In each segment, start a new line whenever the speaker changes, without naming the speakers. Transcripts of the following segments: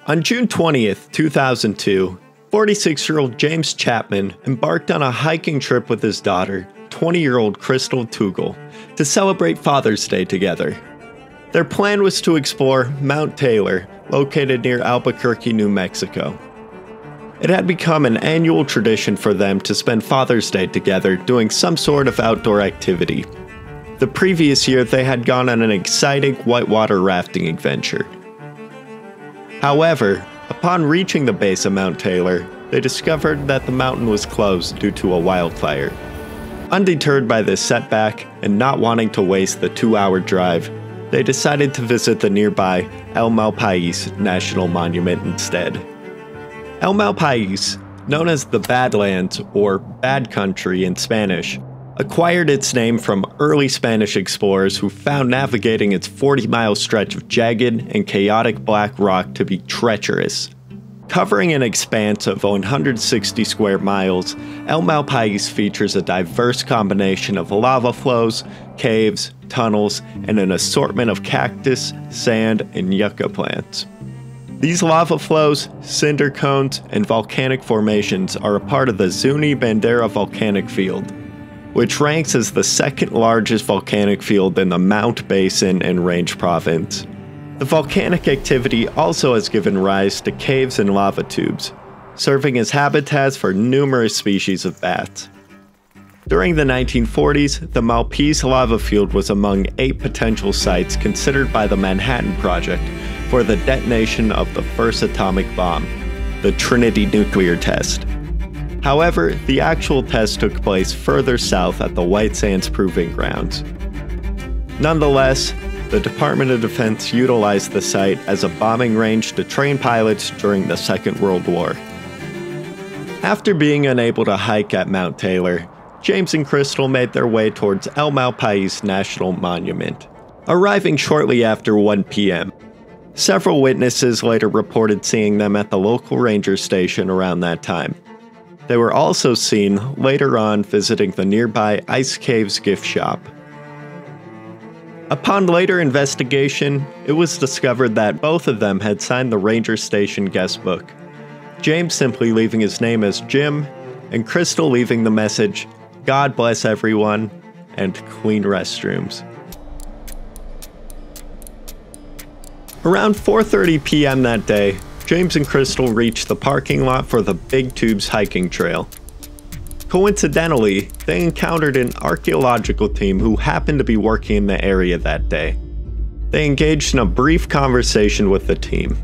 On June 20th, 2002, 46-year-old James Chapman embarked on a hiking trip with his daughter, 20-year-old Crystal Tugel, to celebrate Father's Day together. Their plan was to explore Mount Taylor, located near Albuquerque, New Mexico. It had become an annual tradition for them to spend Father's Day together doing some sort of outdoor activity. The previous year, they had gone on an exciting whitewater rafting adventure. However, upon reaching the base of Mount Taylor, they discovered that the mountain was closed due to a wildfire. Undeterred by this setback and not wanting to waste the 2-hour drive, they decided to visit the nearby El Malpais National Monument instead. El Malpais, known as the Badlands or Bad Country in Spanish, acquired its name from early Spanish explorers who found navigating its 40-mile stretch of jagged and chaotic black rock to be treacherous. Covering an expanse of 160 square miles, El Malpais features a diverse combination of lava flows, caves, tunnels, and an assortment of cactus, sand, and yucca plants. These lava flows, cinder cones, and volcanic formations are a part of the Zuni Bandera volcanic field, which ranks as the second largest volcanic field in the Mount Basin and Range Province. The volcanic activity also has given rise to caves and lava tubes, serving as habitats for numerous species of bats. During the 1940s, the Malpais lava field was among 8 potential sites considered by the Manhattan Project for the detonation of the first atomic bomb, the Trinity nuclear test. However, the actual test took place further south at the White Sands Proving Grounds. Nonetheless, the Department of Defense utilized the site as a bombing range to train pilots during the Second World War. After being unable to hike at Mount Taylor, James and Crystal made their way towards El Malpais National Monument, arriving shortly after 1 p.m. Several witnesses later reported seeing them at the local ranger station around that time. They were also seen later on visiting the nearby Ice Caves gift shop. Upon later investigation, it was discovered that both of them had signed the ranger station guest book, James simply leaving his name as Jim, and Crystal leaving the message, "God bless everyone," and "clean restrooms." Around 4:30 p.m. that day, James and Crystal reached the parking lot for the Big Tubes hiking trail. Coincidentally, they encountered an archaeological team who happened to be working in the area that day. They engaged in a brief conversation with the team.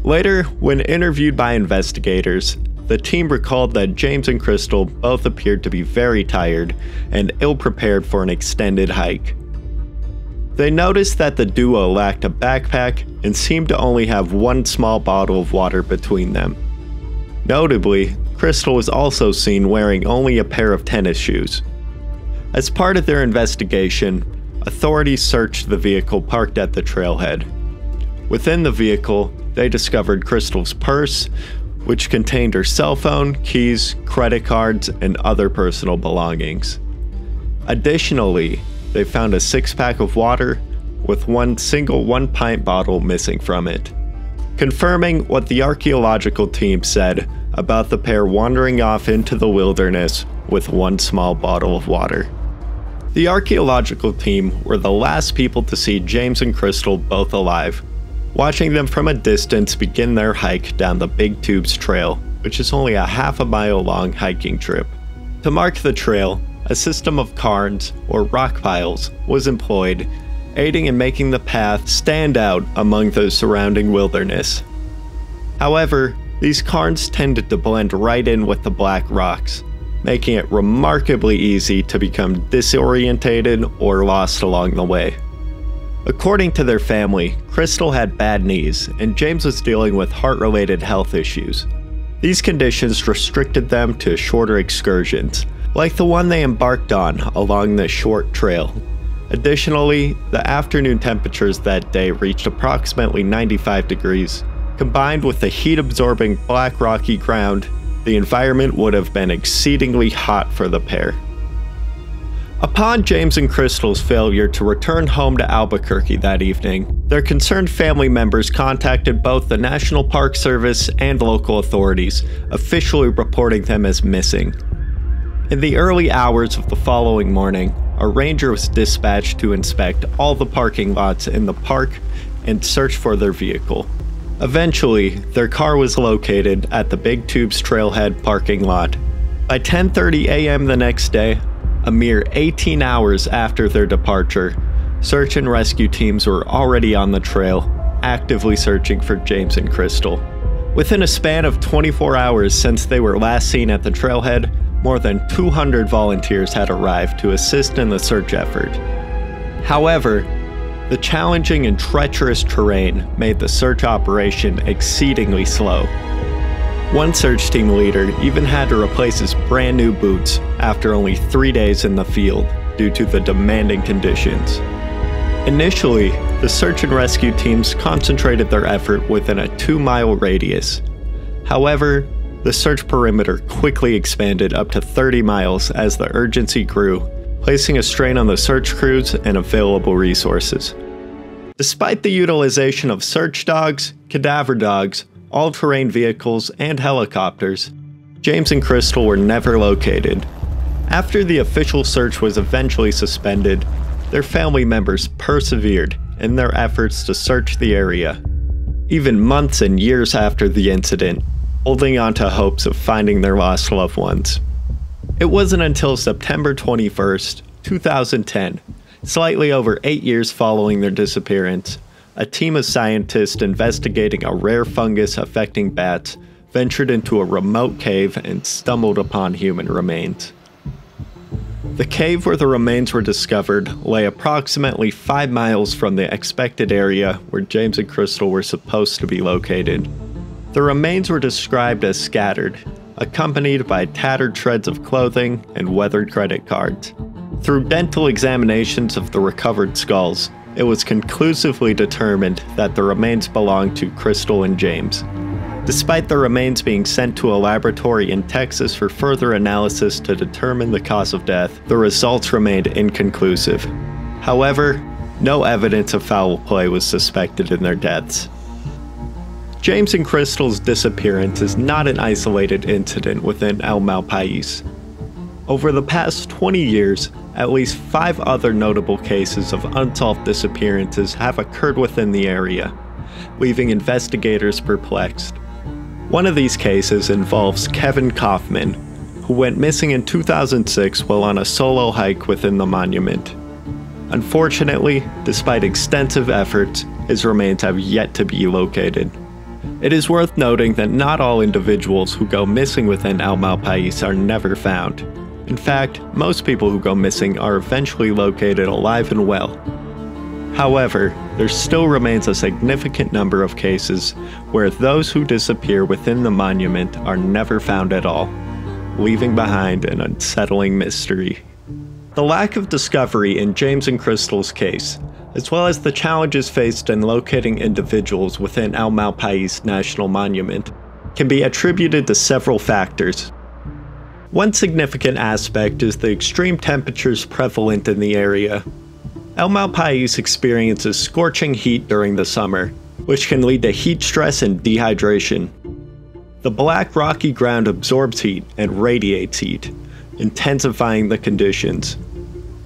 Later, when interviewed by investigators, the team recalled that James and Crystal both appeared to be very tired and ill-prepared for an extended hike. They noticed that the duo lacked a backpack and seemed to only have one small bottle of water between them. Notably, Crystal was also seen wearing only a pair of tennis shoes. As part of their investigation, authorities searched the vehicle parked at the trailhead. Within the vehicle, they discovered Crystal's purse, which contained her cell phone, keys, credit cards, and other personal belongings. Additionally, they found a 6-pack of water with one single 1-pint bottle missing from it, confirming what the archaeological team said about the pair wandering off into the wilderness with one small bottle of water. The archaeological team were the last people to see James and Crystal both alive, watching them from a distance begin their hike down the Big Tubes Trail, which is only a half-a-mile long hiking trip. To mark the trail, a system of cairns, or rock piles, was employed, aiding in making the path stand out among the surrounding wilderness. However, these cairns tended to blend right in with the black rocks, making it remarkably easy to become disorientated or lost along the way. According to their family, Crystal had bad knees, and James was dealing with heart-related health issues. These conditions restricted them to shorter excursions, like the one they embarked on along the short trail. Additionally, the afternoon temperatures that day reached approximately 95 degrees. Combined with the heat-absorbing black rocky ground, the environment would have been exceedingly hot for the pair. Upon James and Crystal's failure to return home to Albuquerque that evening, their concerned family members contacted both the National Park Service and local authorities, officially reporting them as missing. In the early hours of the following morning, a ranger was dispatched to inspect all the parking lots in the park and search for their vehicle. Eventually, their car was located at the Big Tubes Trailhead parking lot. By 10:30 a.m. the next day, a mere 18 hours after their departure, search and rescue teams were already on the trail, actively searching for James and Crystal. Within a span of 24 hours since they were last seen at the trailhead, more than 200 volunteers had arrived to assist in the search effort. However, the challenging and treacherous terrain made the search operation exceedingly slow. One search team leader even had to replace his brand new boots after only 3 days in the field due to the demanding conditions. Initially, the search and rescue teams concentrated their effort within a 2-mile radius. However, the search perimeter quickly expanded up to 30 miles as the urgency grew, placing a strain on the search crews and available resources. Despite the utilization of search dogs, cadaver dogs, all-terrain vehicles, and helicopters, James and Crystal were never located. After the official search was eventually suspended, their family members persevered in their efforts to search the area, even months and years after the incident, holding on to hopes of finding their lost loved ones. It wasn't until September 21st, 2010, slightly over 8 years following their disappearance, a team of scientists investigating a rare fungus affecting bats ventured into a remote cave and stumbled upon human remains. The cave where the remains were discovered lay approximately 5 miles from the expected area where James and Crystal were supposed to be located. The remains were described as scattered, accompanied by tattered shreds of clothing and weathered credit cards. Through dental examinations of the recovered skulls, it was conclusively determined that the remains belonged to Crystal and James. Despite the remains being sent to a laboratory in Texas for further analysis to determine the cause of death, the results remained inconclusive. However, no evidence of foul play was suspected in their deaths. James and Crystal's disappearance is not an isolated incident within El Malpais. Over the past 20 years, at least 5 other notable cases of unsolved disappearances have occurred within the area, leaving investigators perplexed. One of these cases involves Kevin Kaufman, who went missing in 2006 while on a solo hike within the monument. Unfortunately, despite extensive efforts, his remains have yet to be located. It is worth noting that not all individuals who go missing within El Malpais are never found. In fact, most people who go missing are eventually located alive and well. However, there still remains a significant number of cases where those who disappear within the monument are never found at all, leaving behind an unsettling mystery. The lack of discovery in James and Crystal's case, as well as the challenges faced in locating individuals within El Malpais National Monument, can be attributed to several factors. One significant aspect is the extreme temperatures prevalent in the area. El Malpais experiences scorching heat during the summer, which can lead to heat stress and dehydration. The black rocky ground absorbs heat and radiates heat, intensifying the conditions.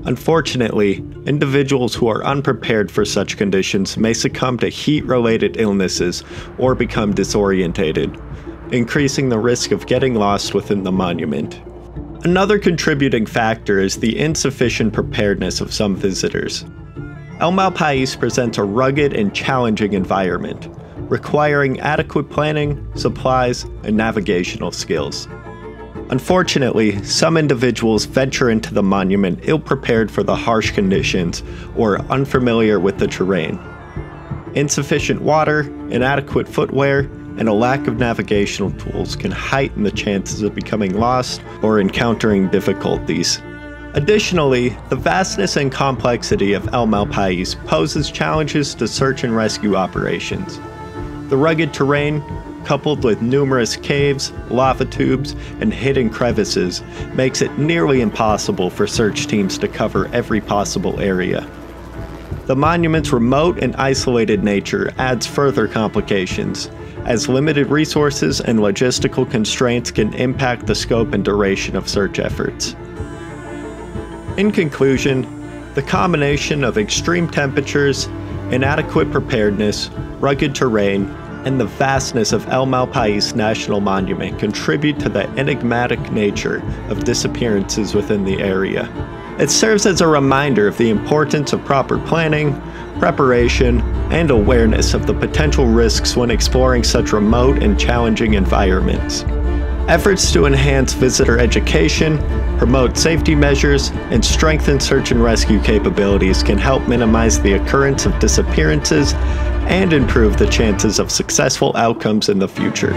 Unfortunately, individuals who are unprepared for such conditions may succumb to heat-related illnesses or become disorientated, increasing the risk of getting lost within the monument. Another contributing factor is the insufficient preparedness of some visitors. El Malpais presents a rugged and challenging environment, requiring adequate planning, supplies, and navigational skills. Unfortunately, some individuals venture into the monument ill-prepared for the harsh conditions or unfamiliar with the terrain. Insufficient water, inadequate footwear, and a lack of navigational tools can heighten the chances of becoming lost or encountering difficulties. Additionally, the vastness and complexity of El Malpais poses challenges to search and rescue operations. The rugged terrain, coupled with numerous caves, lava tubes, and hidden crevices, makes it nearly impossible for search teams to cover every possible area. The monument's remote and isolated nature adds further complications, as limited resources and logistical constraints can impact the scope and duration of search efforts. In conclusion, the combination of extreme temperatures, inadequate preparedness, rugged terrain, and the vastness of El Malpais National Monument contribute to the enigmatic nature of disappearances within the area. It serves as a reminder of the importance of proper planning, preparation, and awareness of the potential risks when exploring such remote and challenging environments. Efforts to enhance visitor education, promote safety measures, and strengthen search and rescue capabilities can help minimize the occurrence of disappearances and improve the chances of successful outcomes in the future.